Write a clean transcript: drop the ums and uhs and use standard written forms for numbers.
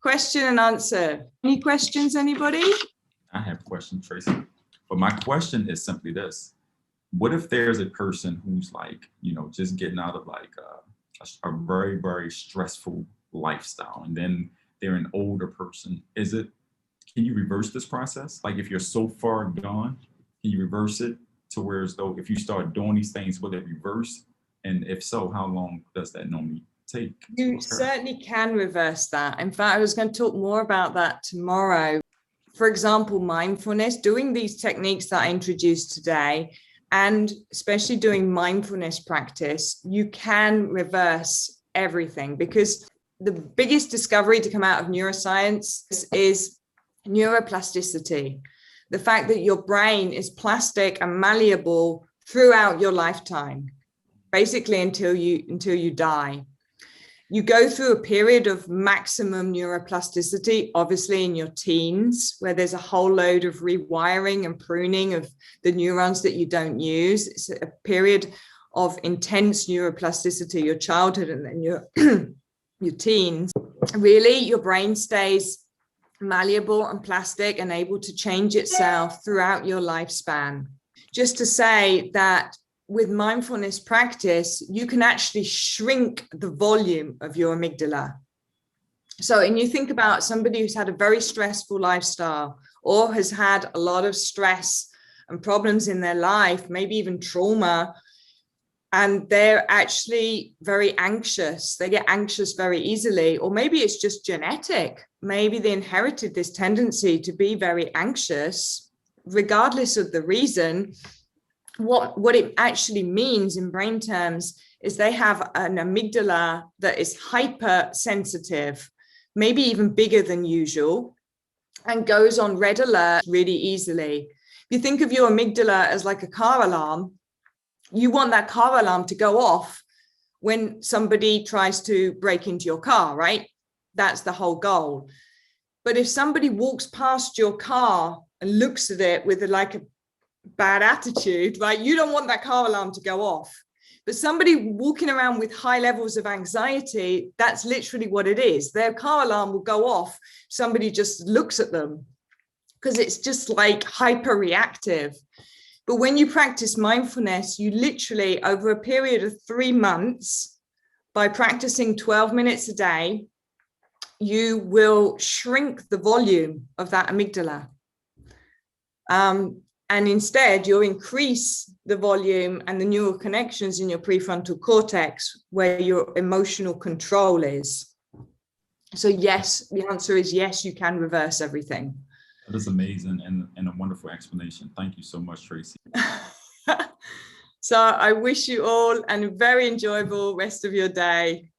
question and answer. Any questions, anybody? I have a question, Tracy. But my question is simply this. What if there's a person who's like, just getting out of like a very, very stressful lifestyle, and then they're an older person? Can you reverse this process? Like if you're so far gone, can you reverse it to where as though if you start doing these things, will it reverse? And if so, how long does that normally take? You certainly can reverse that. In fact, I was going to talk more about that tomorrow. For example, mindfulness, doing these techniques that I introduced today, and especially doing mindfulness practice, you can reverse everything, because the biggest discovery to come out of neuroscience is neuroplasticity. The fact that your brain is plastic and malleable throughout your lifetime, basically until you die. You go through a period of maximum neuroplasticity, obviously in your teens, where there's a whole load of rewiring and pruning of the neurons that you don't use. It's a period of intense neuroplasticity, your childhood and then your teens. Really, your brain stays malleable and plastic and able to change itself throughout your lifespan. Just to say that with mindfulness practice, you can actually shrink the volume of your amygdala. So, and you think about somebody who's had a very stressful lifestyle or has had a lot of stress and problems in their life, maybe even trauma, and they're actually very anxious. They get anxious very easily, or maybe it's just genetic. Maybe they inherited this tendency to be very anxious, regardless of the reason. What it actually means in brain terms is they have an amygdala that is hypersensitive, maybe even bigger than usual, and goes on red alert really easily. If you think of your amygdala as like a car alarm, you want that car alarm to go off when somebody tries to break into your car, right? That's the whole goal. But if somebody walks past your car and looks at it with like a bad attitude, right? You don't want that car alarm to go off. But somebody walking around with high levels of anxiety, that's literally what it is. Their car alarm will go off. Somebody just looks at them because it's just like hyper reactive. But when you practice mindfulness, you literally, over a period of 3 months, by practicing 12 minutes a day, you will shrink the volume of that amygdala. And instead, you'll increase the volume and the neural connections in your prefrontal cortex, where your emotional control is. So yes, the answer is yes, you can reverse everything. That is amazing and a wonderful explanation. Thank you so much, Tracy. So I wish you all a very enjoyable rest of your day.